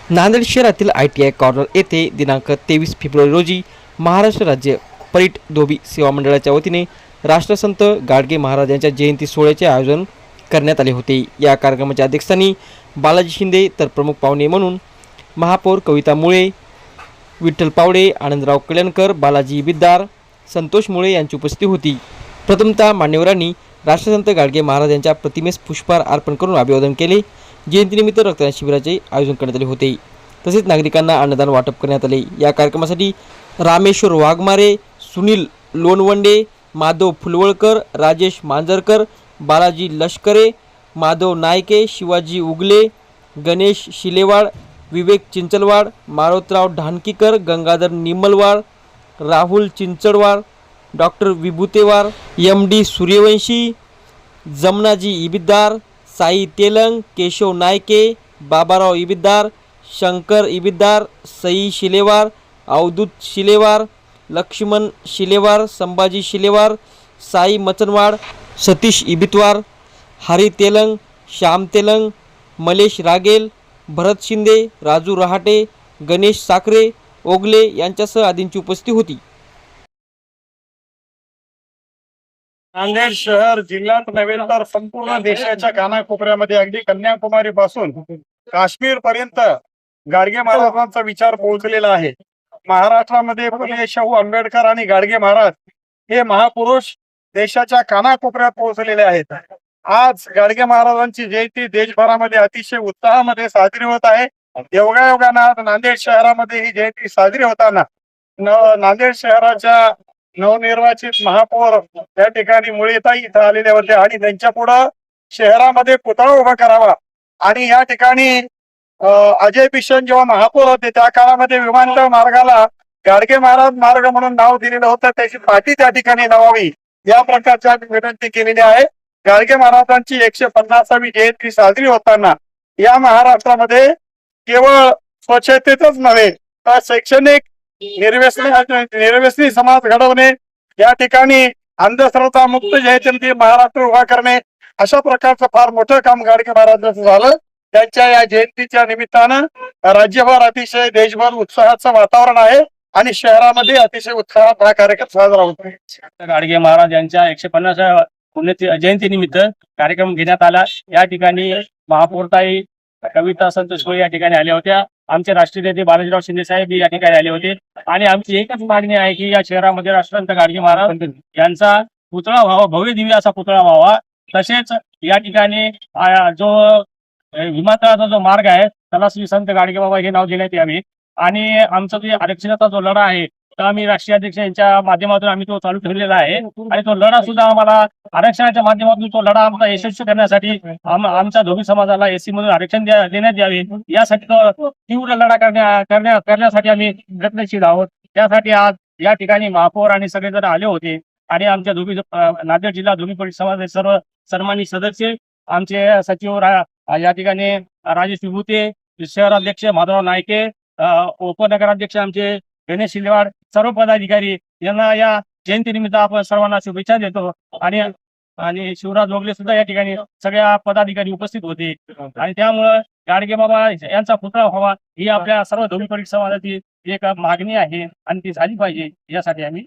नांदेड शहरातील ITI corner येथे दिनांक 23 फेब्रुवारी रोजी महाराष्ट्र राज्य परीट धोबी सेवा मंडळाच्या वतीने राष्ट्रसंत गाडगे महाराज यांच्या जयंती सोहळ्याचे आयोजन करण्यात आले होते। या कार्यक्रमाच्या अध्यक्षस्थानी बालाजी शिंदे तर प्रमुख पाहुणे म्हणून महापौर कविता मुळे, विठ्ठल पावडे, आनंदराव कल्याणकर, बालाजी बिद्दार, संतोष मुळे यांची उपस्थिती होती। प्रथमतः मान्यवरांनी राष्ट्रसंत गाडगे महाराज यांच्या प्रतिमेस पुष्पहार अर्पण करून अभिवादन केले। जयंतीनिमित्त रक्तदान शिबिराचे आयोजन करण्यात आले होते। तसेच नागरिकांना अन्नदान वाटप करण्यात आले। या कार्यक्रमासाठी रामेश्वर वाघमारे, सुनील लोणवंडे, माधव फुलवळकर, राजेश मांजरकर, बालाजी लष्करे, माधव नायके, शिवाजी उगले, गणेश शिलेवाड, विवेक चिंचलवाड, मारोतराव ढानकीकर, गंगाधर निमलवाड, राहुल चिंचडवाड, डॉक्टर विभूतेवार, MD सूर्यवंशी, जमनाजी इबिद्दार, साई तेलंग, केशव नायके, बाबाराव इबिद्दार, शंकर इबिद्दार, सई शिलेवार, अवधूत शिलेवार, लक्ष्मण शिलेवार, संभाजी शिलेवार, साई मचनवाड, सतीश इबितवार, हरी तेलंग, श्याम तेलंग, मलेश रागेल, भरत शिंदे, राजू रहाटे, गणेश साखरे, ओगले यांच्यासह आदींची उपस्थिती होती। नांदेड शहर जिल्ह्यात नव्हे तर संपूर्ण देशाच्या कानाकोपऱ्यामध्ये अगदी कन्याकुमारी पासून काश्मीर पर्यंत गाडगे महाराजांचा विचार पोहोचलेला आहे। महाराष्ट्रामध्ये फुले, शाहू आंबेडकर आणि गाडगे महाराज हे महापुरुष देशाच्या कानाकोपऱ्यात पोहोचलेले आहेत। आज गाडगे महाराजांची जयंती देशभरामध्ये अतिशय उत्साहामध्ये साजरी होत आहे। योगायोगानं नांदेड शहरामध्ये ही जयंती साजरी होताना नांदेड शहराच्या नवनिर्वाचित महापौर त्या ठिकाणी मुळेताई इथं आलेले होते आणि त्यांच्या पुढं शहरामध्ये पुतळा उभा करावा आणि या ठिकाणी अजय बिशन जेव्हा महापौर होते त्या काळामध्ये विमानतळ मार्गाला गाडगे महाराज मार्ग म्हणून नाव दिलेलं होतं, त्याची पाटी त्या ठिकाणी लावावी या प्रकारच्या विनंती केलेली आहे। गाडगे महाराजांची 150वी जयंती साजरी होताना या महाराष्ट्रामध्ये केवळ स्वच्छतेतच नव्हे तर शैक्षणिक निर्व्यसनी समाज घडवणे, या ठिकाणी अंधश्रद्धा मुक्त जयंती महाराष्ट्र उभा करणे अशा प्रकारचं फार मोठं काम गाडगे महाराजांचं झालं। त्यांच्या या जयंतीच्या निमित्तानं राज्यभर अतिशय देशभर उत्साहाचं वातावरण आहे आणि शहरामध्ये अतिशय उत्साहात हा कार्यक्रम साजरा होतो। गाडगे महाराज यांच्या 150व्या पुण्य जयंती निमित्त कार्यक्रम घेण्यात आला। या ठिकाणी महापौरताई कविता संतोष मुळे या ठिकाणी आल्या होत्या। आमचे राष्ट्रीय नेते बालाजीराव शिंदे साहेब या ठिकाणी आले होते आणि आमची एकच मागणी आहे की या शहरामध्ये राष्ट्रसंत गाडगे महाराज यांचा पुतळा व्हावा, भव्य दिव्य असा पुतळा व्हावा। तसेच या ठिकाणी जो विमानतळाचा जो मार्ग आहे त्याला श्री संत गाडगे बाबा हे नाव देण्यात यावे आणि आमचा जो आरक्षणाचा जो लढा आहे तर आम्ही राष्ट्रीय अध्यक्ष यांच्या माध्यमातून आम्ही तो चालू ठेवलेला आहे आणि तो लढा सुद्धा आम्हाला आरक्षणाच्या माध्यमातून तो लढा आमचा यशस्वी करण्यासाठी आमच्या धोबी समाजाला SC मधून आरक्षण देण्यात यावे यासाठी तो तीव्र लढा करण्यासाठी आम्ही प्रयत्नशील आहोत। त्यासाठी आज या ठिकाणी महापौर आणि सगळेजण आले होते आणि आमच्या धोबी नांदेड जिल्हा धोबी परीट समाजाचे सर्व सन्मानित सदस्य, आमचे सचिव या ठिकाणी राजेश विभूते, शहराध्यक्ष माधवराव नायके, उपनगराध्यक्ष आमचे गणेश शिलेवाड, सर्व पदाधिकारी यांना या जयंतीनिमित्त आपण सर्वांना शुभेच्छा देतो आणि शिवराज ओगले सुद्धा या ठिकाणी सगळ्या पदाधिकारी उपस्थित होते आणि त्यामुळं गाडगे बाबा यांचा पुतळा व्हावा ही आपल्या सर्व धोबी परीट समाजाची एक मागणी आहे आणि ती झाली पाहिजे यासाठी आम्ही